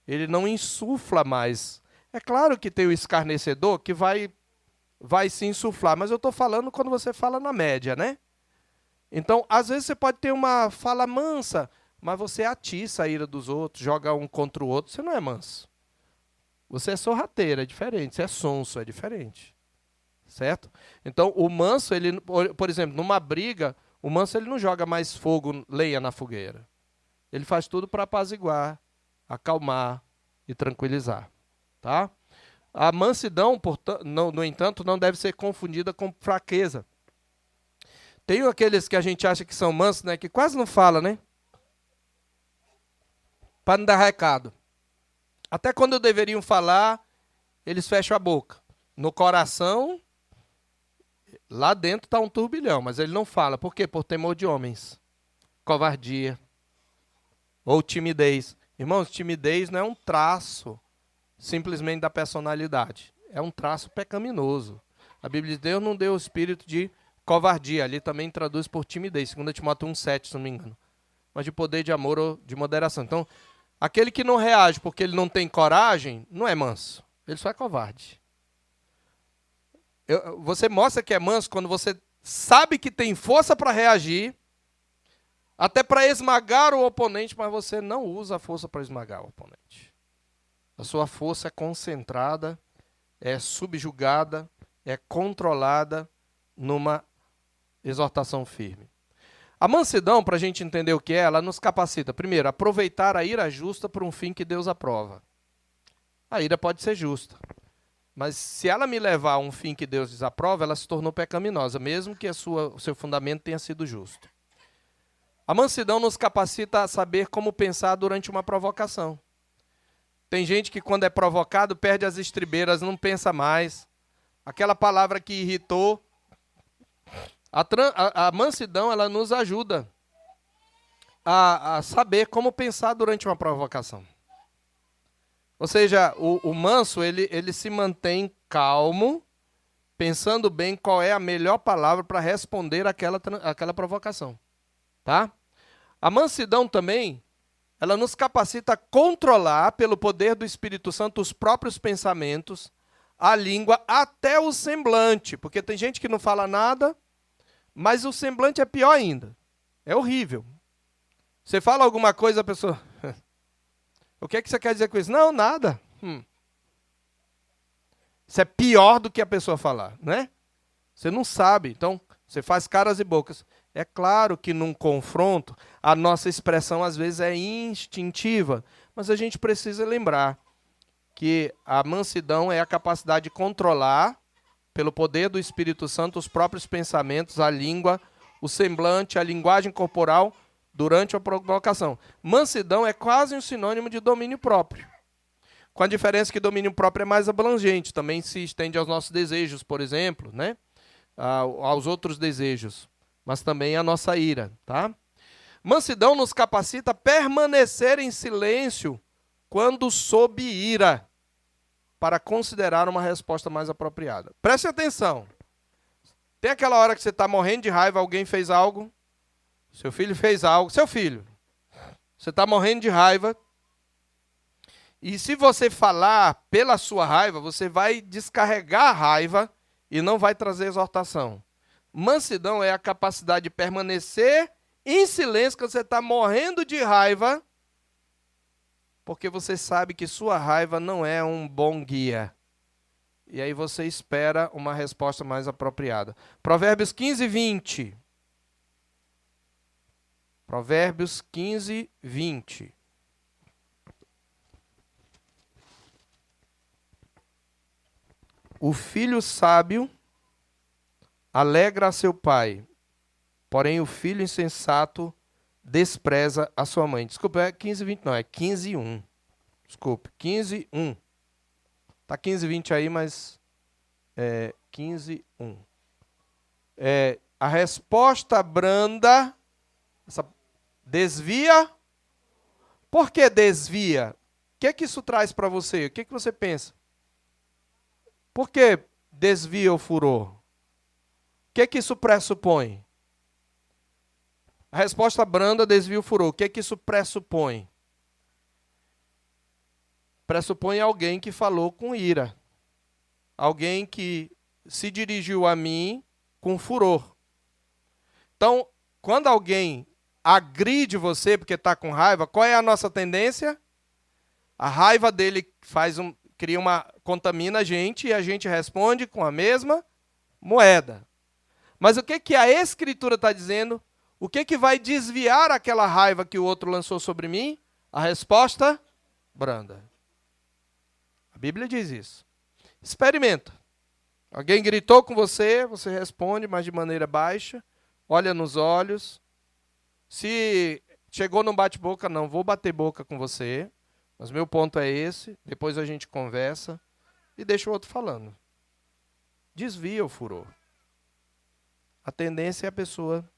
ele não insufla mais. É claro que tem o escarnecedor que vai se insuflar, mas eu estou falando quando você fala na média, né? Então, às vezes você pode ter uma fala mansa, mas você atiça a ira dos outros, joga um contra o outro, você não é manso. Você é sorrateiro, é diferente. Você é sonso, é diferente. Certo? Então, o manso, ele, por exemplo, numa briga, o manso ele não joga mais fogo, lenha na fogueira. Ele faz tudo para apaziguar, acalmar e tranquilizar. Tá? A mansidão, no entanto, não deve ser confundida com fraqueza. Tem aqueles que a gente acha que são mansos, né, que quase não fala, né? Para não dar recado. Até quando deveriam falar, eles fecham a boca. No coração, lá dentro está um turbilhão, mas ele não fala. Por quê? Por temor de homens. Covardia. Ou timidez. Irmãos, timidez não é um traço simplesmente da personalidade. É um traço pecaminoso. A Bíblia diz, Deus não deu o espírito de covardia. Ali também traduz por timidez. 2 Timóteo 1,7, se não me engano. Mas de poder, de amor ou de moderação. Então, aquele que não reage porque ele não tem coragem, não é manso. Ele só é covarde. Você mostra que é manso quando você sabe que tem força para reagir, até para esmagar o oponente, mas você não usa a força para esmagar o oponente. A sua força é concentrada, é subjugada, é controlada numa exortação firme. A mansidão, para a gente entender o que é, ela nos capacita, primeiro, a aproveitar a ira justa por um fim que Deus aprova. A ira pode ser justa, mas se ela me levar a um fim que Deus desaprova, ela se tornou pecaminosa, mesmo que o seu fundamento tenha sido justo. A mansidão nos capacita a saber como pensar durante uma provocação. Tem gente que quando é provocado perde as estribeiras, não pensa mais. Aquela palavra que irritou. A mansidão ela nos ajuda a saber como pensar durante uma provocação. Ou seja, o manso ele se mantém calmo, pensando bem qual é a melhor palavra para responder aquela provocação. Tá? A mansidão também, ela nos capacita a controlar, pelo poder do Espírito Santo, os próprios pensamentos, a língua, até o semblante. Porque tem gente que não fala nada, mas o semblante é pior ainda. É horrível. Você fala alguma coisa, a pessoa... O que é que você quer dizer com isso? Não, nada. Isso é pior do que a pessoa falar, né? Você não sabe, então você faz caras e bocas. É claro que num confronto, a nossa expressão às vezes é instintiva, mas a gente precisa lembrar que a mansidão é a capacidade de controlar, pelo poder do Espírito Santo, os próprios pensamentos, a língua, o semblante, a linguagem corporal durante a provocação. Mansidão é quase um sinônimo de domínio próprio, com a diferença que domínio próprio é mais abrangente, também se estende aos nossos desejos, por exemplo, né? Aos outros desejos, mas também à nossa ira. Tá? Mansidão nos capacita a permanecer em silêncio quando sob ira, para considerar uma resposta mais apropriada. Preste atenção. Tem aquela hora que você está morrendo de raiva, alguém fez algo, seu filho fez algo, seu filho, você está morrendo de raiva, e se você falar pela sua raiva, você vai descarregar a raiva e não vai trazer exortação. Mansidão é a capacidade de permanecer em silêncio quando você está morrendo de raiva, porque você sabe que sua raiva não é um bom guia. E aí você espera uma resposta mais apropriada. Provérbios 15, 20. Provérbios 15, 20. O filho sábio alegra a seu pai, porém o filho insensato despreza a sua mãe. Desculpa, é 15, 20 não, é 15, 1. Desculpe, 15, 1. Está 15, 20 aí, mas é 15, 1. A resposta branda desvia Por que desvia? O que isso traz para você? O que você pensa? Por que desvia o furor? O que isso pressupõe? A resposta branda desvia o furor. O que isso pressupõe? Pressupõe alguém que falou com ira. Alguém que se dirigiu a mim com furor. Então, quando alguém agride você porque está com raiva, qual é a nossa tendência? A raiva dele contamina a gente e a gente responde com a mesma moeda. Mas o que a Escritura está dizendo? O que vai desviar aquela raiva que o outro lançou sobre mim? A resposta branda. A Bíblia diz isso. Experimenta. Alguém gritou com você, você responde, mas de maneira baixa, olha nos olhos. Se chegou num bate-boca, não vou bater boca com você, mas meu ponto é esse, depois a gente conversa e deixa o outro falando. Desvia o furor. A tendência é a pessoa...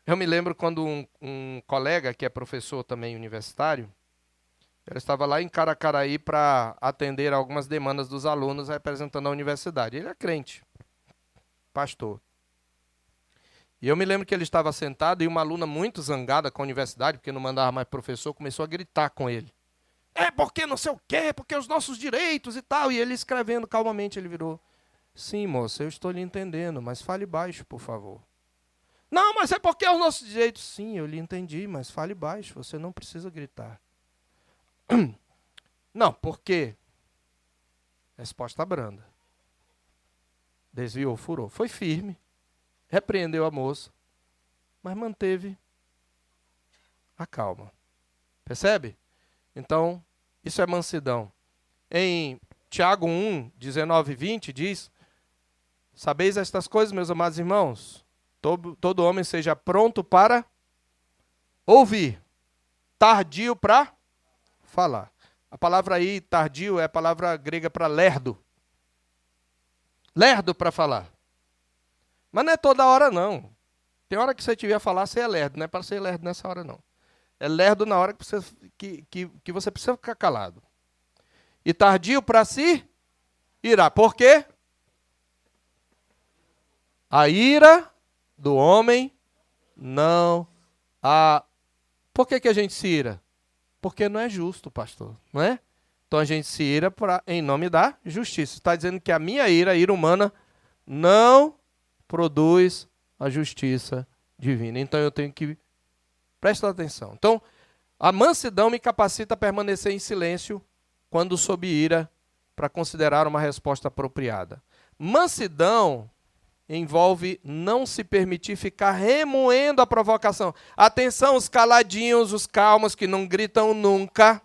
Eu me lembro quando um colega, que é professor também universitário, ele estava lá em Caracaraí para atender algumas demandas dos alunos representando a universidade. Ele é crente, pastor. E eu me lembro que ele estava sentado e uma aluna muito zangada com a universidade, porque não mandava mais professor, começou a gritar com ele. Porque não sei o quê, porque os nossos direitos e tal. E ele escrevendo calmamente, ele virou. Sim, moça, eu estou lhe entendendo, mas fale baixo, por favor. Não, mas é porque os nossos direitos. Sim, eu lhe entendi, mas fale baixo, você não precisa gritar. Não, por quê? Resposta branda. Desviou, furou. Foi firme, repreendeu a moça, mas manteve a calma. Percebe? Então, isso é mansidão. Em Tiago 1, 19 e 20 diz: sabeis estas coisas, meus amados irmãos? Todo homem seja pronto para ouvir, tardio para falar. A palavra aí, tardio, é a palavra grega para lerdo. Lerdo para falar. Mas não é toda hora, não. Tem hora que você tiver a falar, você é lerdo. Não é para ser lerdo nessa hora, não. É lerdo na hora que você precisa ficar calado. E tardio para se irar. Por quê? A ira do homem não há... Por que a gente se ira? Porque não é justo, pastor, não é? Então a gente se ira em nome da justiça. Está dizendo que a minha ira, a ira humana, não produz a justiça divina. Então eu tenho que prestar atenção. Então, a mansidão me capacita a permanecer em silêncio quando sob ira, para considerar uma resposta apropriada. Mansidão envolve não se permitir ficar remoendo a provocação. Atenção, os caladinhos, os calmos, que não gritam nunca.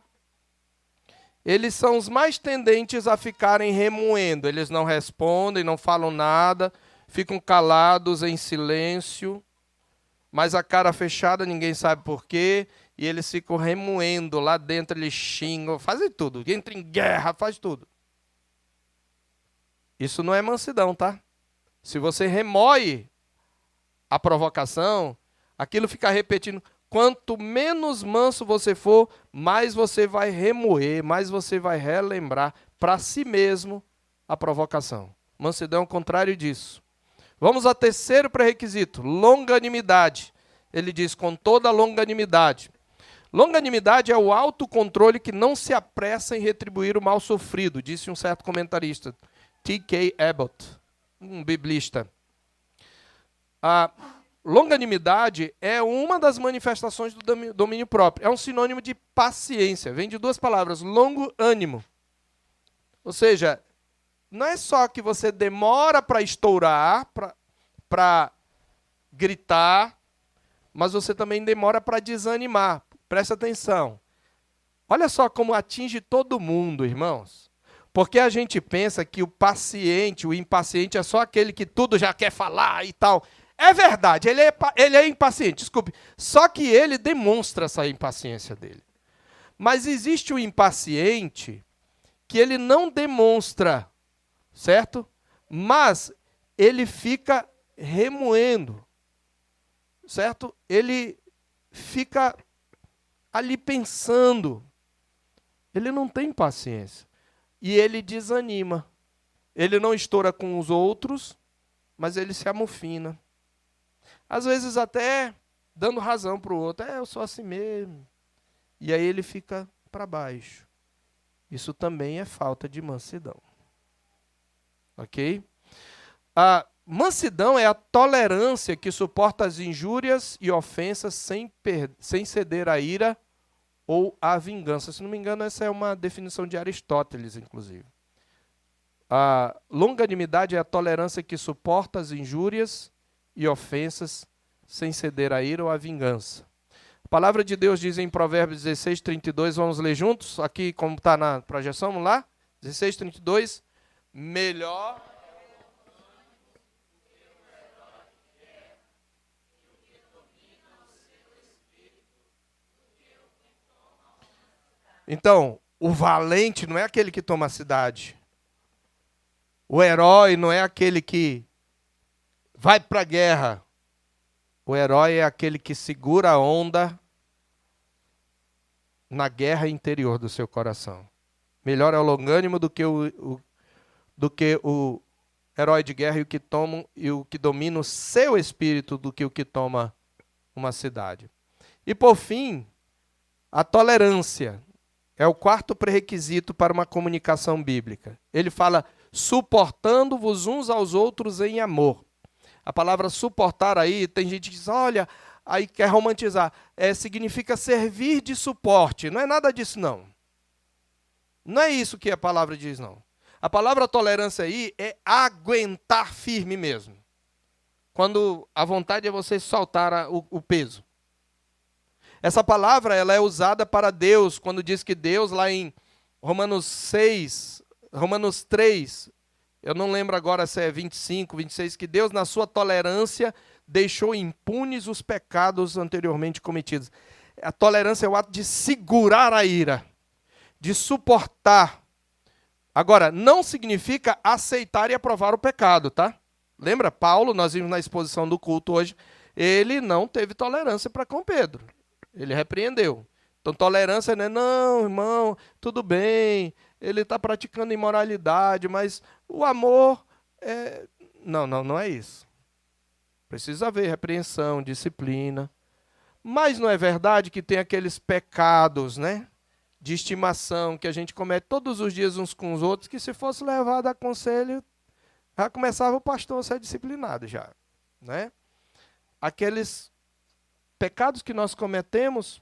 Eles são os mais tendentes a ficarem remoendo. Eles não respondem, não falam nada, ficam calados em silêncio, mas a cara fechada, ninguém sabe por quê, e eles ficam remoendo lá dentro, eles xingam, fazem tudo, entram em guerra, faz tudo. Isso não é mansidão, tá? Se você remoe a provocação, aquilo fica repetindo. Quanto menos manso você for, mais você vai remoer, mais você vai relembrar para si mesmo a provocação. Mansidão é o contrário disso. Vamos ao terceiro pré-requisito, longanimidade. Ele diz, com toda longanimidade. Longanimidade é o autocontrole que não se apressa em retribuir o mal sofrido, disse um certo comentarista, T.K. Abbott, um biblista. A longanimidade é uma das manifestações do domínio próprio. É um sinônimo de paciência. Vem de duas palavras, longo ânimo. Ou seja, não é só que você demora para estourar, para gritar, mas você também demora para desanimar. Presta atenção. Olha só como atinge todo mundo, irmãos. Porque a gente pensa que o paciente, o impaciente, é só aquele que tudo já quer falar e tal. É verdade, ele é impaciente, desculpe. Só que ele demonstra essa impaciência dele. Mas existe o impaciente que ele não demonstra, certo? Mas ele fica remoendo, certo? Ele fica ali pensando. Ele não tem paciência. E ele desanima. Ele não estoura com os outros, mas ele se amofina. Às vezes até dando razão para o outro. Eu sou assim mesmo. E aí ele fica para baixo. Isso também é falta de mansidão. Ok? A mansidão é a tolerância que suporta as injúrias e ofensas sem ceder à ira ou à vingança. Se não me engano, essa é uma definição de Aristóteles, inclusive. A longanimidade é a tolerância que suporta as injúrias e ofensas sem ceder à ira ou à vingança. A palavra de Deus diz em Provérbios 16, 32, vamos ler juntos? Aqui, como está na projeção, vamos lá? 16, 32. Melhor. Então, o valente não é aquele que toma a cidade. O herói não é aquele que vai para a guerra. O herói é aquele que segura a onda na guerra interior do seu coração. Melhor é o longânimo do que o herói de guerra e o que domina o seu espírito do que o que toma uma cidade. E por fim, a tolerância é o quarto pré-requisito para uma comunicação bíblica. Ele fala, suportando-vos uns aos outros em amor. A palavra suportar aí, tem gente que diz, olha, aí quer romantizar. Significa servir de suporte. Não é nada disso, não. Não é isso que a palavra diz, não. A palavra tolerância aí é aguentar firme mesmo. Quando a vontade é você soltar o peso. Essa palavra ela é usada para Deus, quando diz que Deus, lá em Romanos 6, Romanos 3, eu não lembro agora se é 25, 26, que Deus, na sua tolerância, deixou impunes os pecados anteriormente cometidos. A tolerância é o ato de segurar a ira, de suportar. Agora, não significa aceitar e aprovar o pecado, tá? Lembra, Paulo, nós vimos na exposição do culto hoje, ele não teve tolerância para com Pedro. Ele repreendeu. Então, tolerância não é, não, irmão, tudo bem, ele está praticando imoralidade, mas o amor é... Não é isso. Precisa haver repreensão, disciplina. Mas não é verdade que tem aqueles pecados, né, de estimação que a gente comete todos os dias uns com os outros, que se fosse levado a conselho, já começava o pastor a ser disciplinado já, né? Aqueles pecados que nós cometemos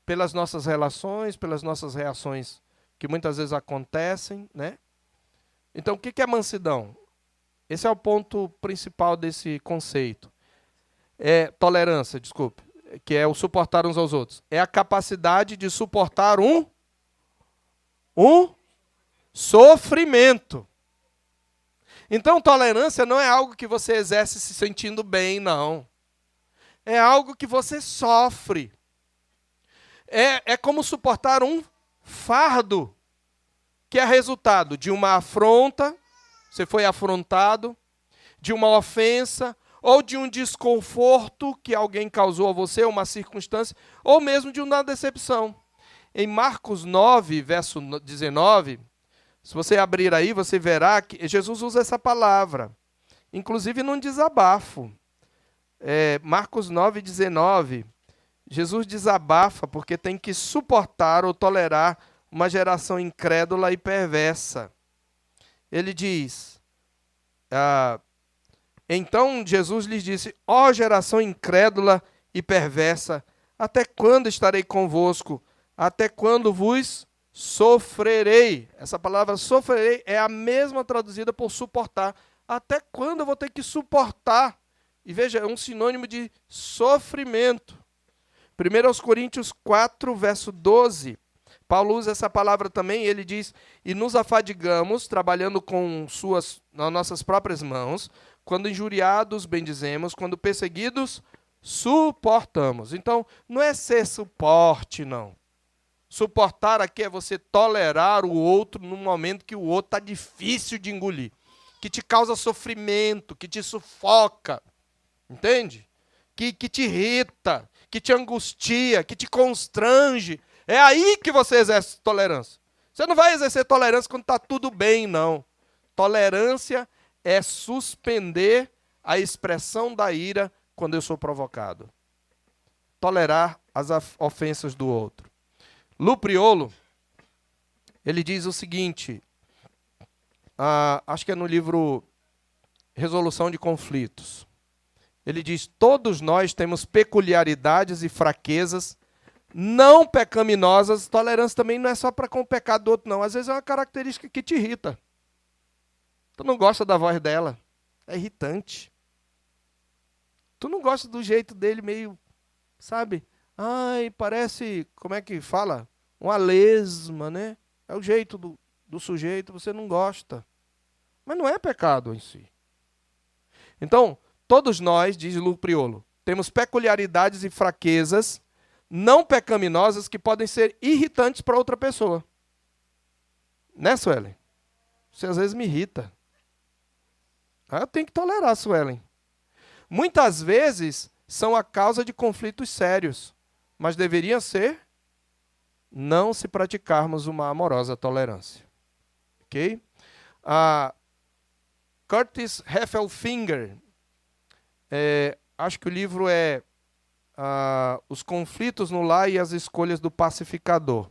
pelas nossas relações, pelas nossas reações que muitas vezes acontecem, né? Então, o que é mansidão? Esse é o ponto principal desse conceito. Tolerância, desculpe, que é o suportar uns aos outros. É a capacidade de suportar um sofrimento. Então, tolerância não é algo que você exerce se sentindo bem, não. É algo que você sofre. É como suportar um fardo, que é resultado de uma afronta, você foi afrontado, de uma ofensa, ou de um desconforto que alguém causou a você, uma circunstância, ou mesmo de uma decepção. Em Marcos 9, verso 19, se você abrir aí, você verá que Jesus usa essa palavra, inclusive num desabafo. Marcos 9, 19, Jesus desabafa porque tem que suportar ou tolerar uma geração incrédula e perversa. Ele diz, então Jesus lhes disse, ó geração incrédula e perversa, até quando estarei convosco? Até quando vos sofrerei? Essa palavra sofrerei é a mesma traduzida por suportar. Até quando eu vou ter que suportar? E veja, é um sinônimo de sofrimento. 1 Coríntios 4, verso 12. Paulo usa essa palavra também, ele diz, e nos afadigamos, trabalhando com nas nossas próprias mãos, quando injuriados, bendizemos, quando perseguidos, suportamos. Então, não é ser suporte, não. Suportar aqui é você tolerar o outro no momento que o outro está difícil de engolir, que te causa sofrimento, que te sufoca. Entende? que te irrita, que te angustia, que te constrange. É aí que você exerce tolerância. Você não vai exercer tolerância quando está tudo bem, não. Tolerância é suspender a expressão da ira quando eu sou provocado. Tolerar as ofensas do outro. Lu Priolo, ele diz o seguinte, acho que é no livro Resolução de Conflitos. Ele diz, todos nós temos peculiaridades e fraquezas não pecaminosas. Tolerância também não é só para com o pecado do outro, não. Às vezes é uma característica que te irrita. Tu não gosta da voz dela. É irritante. Tu não gosta do jeito dele meio, sabe? Ai, parece, como é que fala? Uma lesma, né? É o jeito do sujeito, você não gosta. Mas não é pecado em si. Então, todos nós, diz Lu Priolo, temos peculiaridades e fraquezas não pecaminosas que podem ser irritantes para outra pessoa. Né, Suelen? Você às vezes me irrita. Eu tenho que tolerar, Suelen. Muitas vezes são a causa de conflitos sérios, mas deveriam ser não se praticarmos uma amorosa tolerância. Ok? Curtis Heffelfinger, acho que o livro é Os Conflitos no Lar e as Escolhas do Pacificador.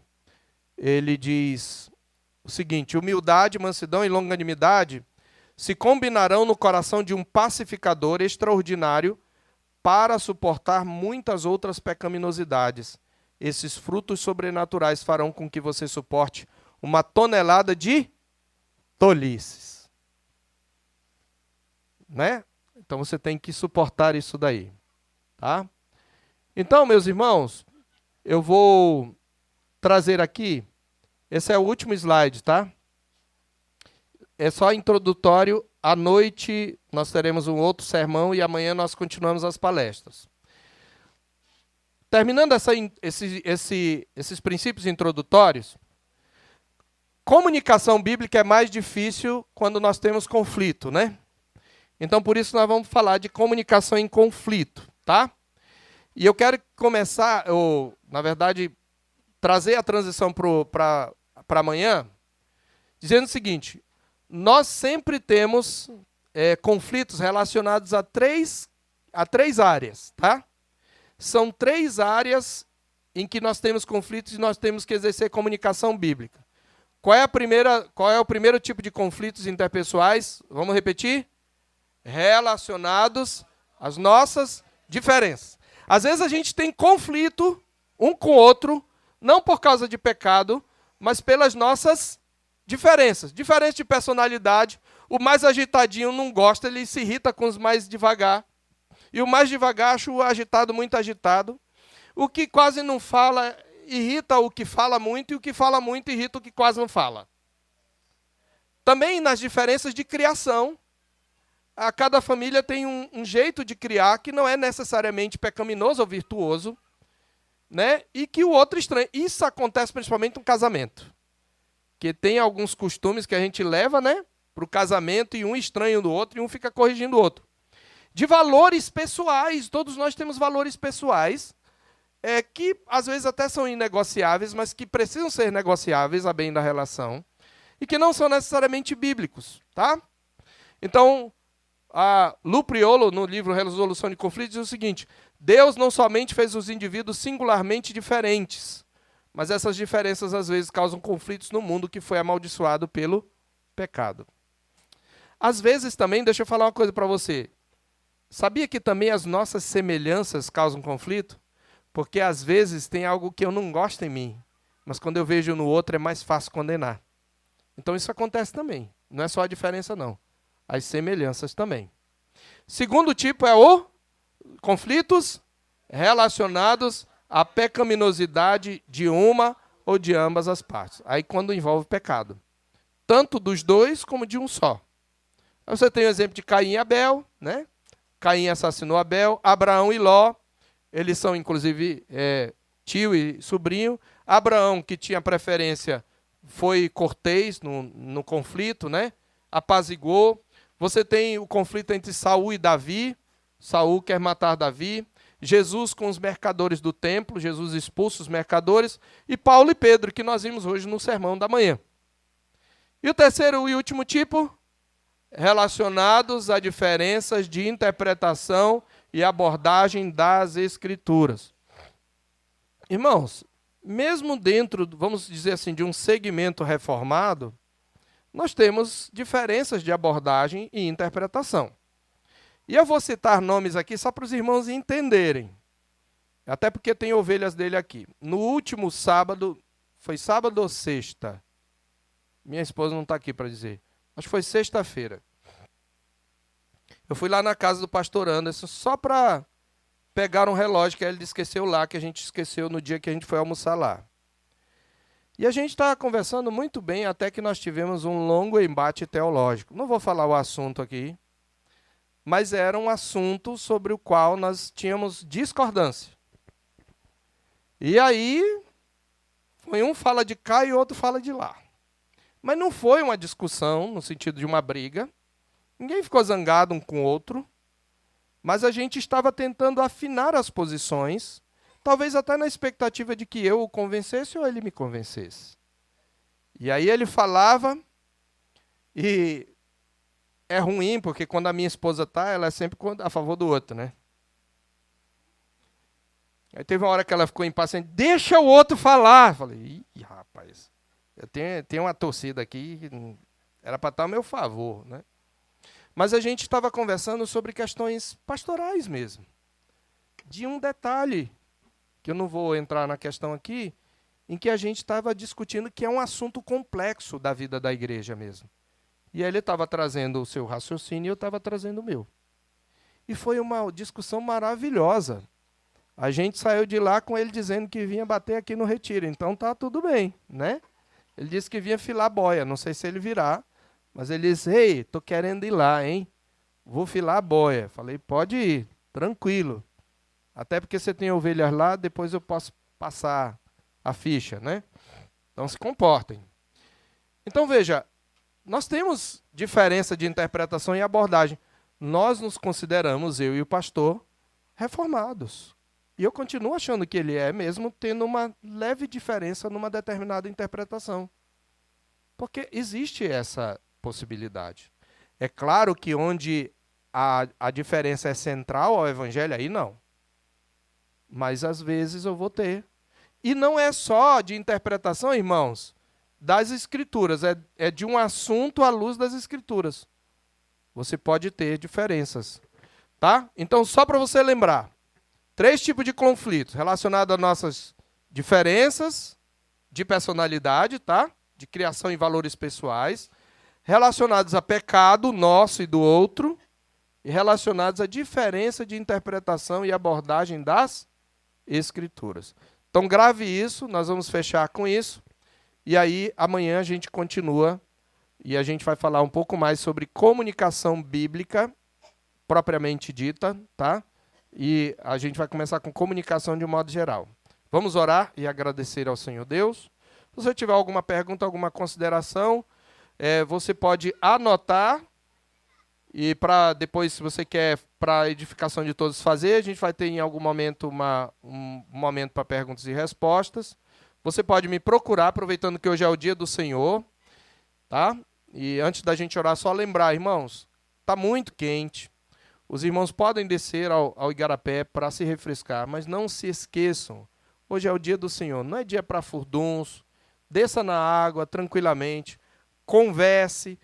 Ele diz o seguinte, humildade, mansidão e longanimidade se combinarão no coração de um pacificador extraordinário para suportar muitas outras pecaminosidades. Esses frutos sobrenaturais farão com que você suporte uma tonelada de tolices. Né? Então você tem que suportar isso daí. Tá? Então, meus irmãos, eu vou trazer aqui, esse é o último slide, tá? É só introdutório, à noite nós teremos um outro sermão e amanhã nós continuamos as palestras. Terminando esses princípios introdutórios, comunicação bíblica é mais difícil quando nós temos conflito, né? Então, por isso, nós vamos falar de comunicação em conflito, tá? E eu quero começar, na verdade, trazer a transição para amanhã, dizendo o seguinte, nós sempre temos conflitos relacionados a três áreas, tá? São 3 áreas em que nós temos conflitos e nós temos que exercer comunicação bíblica. Qual é o primeiro tipo de conflitos interpessoais? Vamos repetir? Relacionados às nossas diferenças. Às vezes a gente tem conflito um com o outro, não por causa de pecado, mas pelas nossas diferenças. Diferença de personalidade. O mais agitadinho não gosta, ele se irrita com os mais devagar. E o mais devagar acha o agitado muito agitado. O que quase não fala irrita o que fala muito, e o que fala muito irrita o que quase não fala. Também nas diferenças de criação. Cada família tem um jeito de criar que não é necessariamente pecaminoso ou virtuoso, né? E que o outro estranha. Isso acontece principalmente no casamento. Que tem alguns costumes que a gente leva, né, para o casamento e um estranha do outro e um fica corrigindo o outro. De valores pessoais, todos nós temos valores pessoais que às vezes até são inegociáveis, mas que precisam ser negociáveis a bem da relação e que não são necessariamente bíblicos, tá? Então, Lu Priolo, no livro Resolução de Conflitos, diz o seguinte, Deus não somente fez os indivíduos singularmente diferentes, mas essas diferenças às vezes causam conflitos no mundo que foi amaldiçoado pelo pecado. Às vezes também, deixa eu falar uma coisa para você, sabia que também as nossas semelhanças causam conflito? Porque às vezes tem algo que eu não gosto em mim, mas quando eu vejo no outro é mais fácil condenar. Então isso acontece também, não é só a diferença não. As semelhanças também. Segundo tipo é o conflitos relacionados à pecaminosidade de uma ou de ambas as partes. Aí quando envolve pecado. Tanto dos dois como de um só. Aí você tem o exemplo de Caim e Abel, né? Caim assassinou Abel, Abraão e Ló, eles são inclusive tio e sobrinho. Abraão, que tinha preferência, foi cortês no conflito, né? Apaziguou. Você tem o conflito entre Saul e Davi. Saul quer matar Davi. Jesus com os mercadores do templo, Jesus expulsa os mercadores, e Paulo e Pedro, que nós vimos hoje no sermão da manhã. E o terceiro e último tipo, relacionados a diferenças de interpretação e abordagem das Escrituras. Irmãos, mesmo dentro, vamos dizer assim, de um segmento reformado, nós temos diferenças de abordagem e interpretação. E eu vou citar nomes aqui só para os irmãos entenderem. Até porque tem ovelhas dele aqui. No último sábado, foi sábado ou sexta? Minha esposa não está aqui para dizer. Acho que foi sexta-feira. Eu fui lá na casa do pastor Anderson só para pegar um relógio que ele esqueceu lá, que a gente esqueceu no dia que a gente foi almoçar lá. E a gente estava conversando muito bem, até que nós tivemos um longo embate teológico. Não vou falar o assunto aqui, mas era um assunto sobre o qual nós tínhamos discordância. E aí, foi um fala de cá e outro fala de lá. Mas não foi uma discussão, no sentido de uma briga. Ninguém ficou zangado um com o outro. Mas a gente estava tentando afinar as posições, talvez até na expectativa de que eu o convencesse ou ele me convencesse. E aí ele falava, e é ruim, porque quando a minha esposa está, ela é sempre a favor do outro, né? Aí teve uma hora que ela ficou impaciente, deixa o outro falar. Eu falei, ih, rapaz, eu tenho uma torcida aqui, que era para estar a meu favor, né? Mas a gente estava conversando sobre questões pastorais mesmo. De um detalhe, que eu não vou entrar na questão aqui, em que a gente estava discutindo que é um assunto complexo da vida da igreja mesmo. E ele estava trazendo o seu raciocínio e eu estava trazendo o meu. E foi uma discussão maravilhosa. A gente saiu de lá com ele dizendo que vinha bater aqui no retiro. Então tá tudo bem, né? Ele disse que vinha filar boia. Não sei se ele virá. Mas ele disse, ei, tô querendo ir lá, hein? Vou filar a boia. Falei, pode ir, tranquilo. Até porque você tem ovelhas lá, depois eu posso passar a ficha, né? Então se comportem. Então veja, nós temos diferença de interpretação e abordagem. Nós nos consideramos, eu e o pastor, reformados. E eu continuo achando que ele é, mesmo tendo uma leve diferença numa determinada interpretação. Porque existe essa possibilidade. É claro que onde a diferença é central ao evangelho, aí não. Mas às vezes eu vou ter. E não é só de interpretação, irmãos, das escrituras, é de um assunto à luz das escrituras. Você pode ter diferenças. Tá? Então, só para você lembrar, 3 tipos de conflitos relacionados às nossas diferenças de personalidade, tá? De criação e valores pessoais, relacionados a pecado nosso e do outro, e relacionados à diferença de interpretação e abordagem das Escrituras. Então, grave isso, nós vamos fechar com isso, e aí amanhã a gente continua, e a gente vai falar um pouco mais sobre comunicação bíblica, propriamente dita, tá? E a gente vai começar com comunicação de um modo geral. Vamos orar e agradecer ao Senhor Deus. Se você tiver alguma pergunta, alguma consideração, você pode anotar e para depois, se você quer, para a edificação de todos fazer, a gente vai ter em algum momento um momento para perguntas e respostas. Você pode me procurar, aproveitando que hoje é o dia do Senhor, tá? E antes da gente orar, só lembrar, irmãos, está muito quente. Os irmãos podem descer ao Igarapé para se refrescar, mas não se esqueçam, hoje é o dia do Senhor, não é dia para furdunço. Desça na água tranquilamente, converse,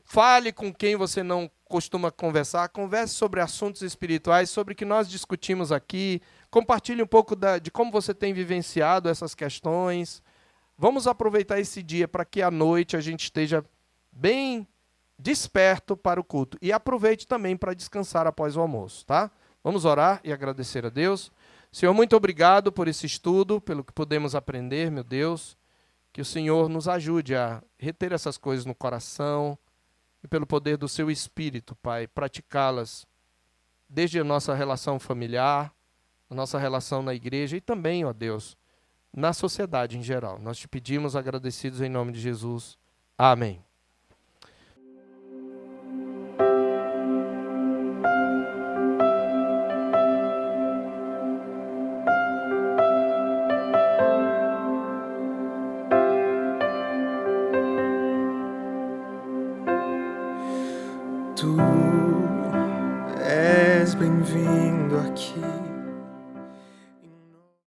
fale com quem você não costuma conversar, converse sobre assuntos espirituais, sobre o que nós discutimos aqui, compartilhe um pouco de como você tem vivenciado essas questões. Vamos aproveitar esse dia para que à noite a gente esteja bem desperto para o culto. E aproveite também para descansar após o almoço, tá? Vamos orar e agradecer a Deus. Senhor, muito obrigado por esse estudo, pelo que podemos aprender, meu Deus. Que o Senhor nos ajude a reter essas coisas no coração e pelo poder do seu Espírito, Pai, praticá-las desde a nossa relação familiar, a nossa relação na igreja e também, ó Deus, na sociedade em geral. Nós te pedimos agradecidos em nome de Jesus. Amém. Tu és bem-vindo aqui.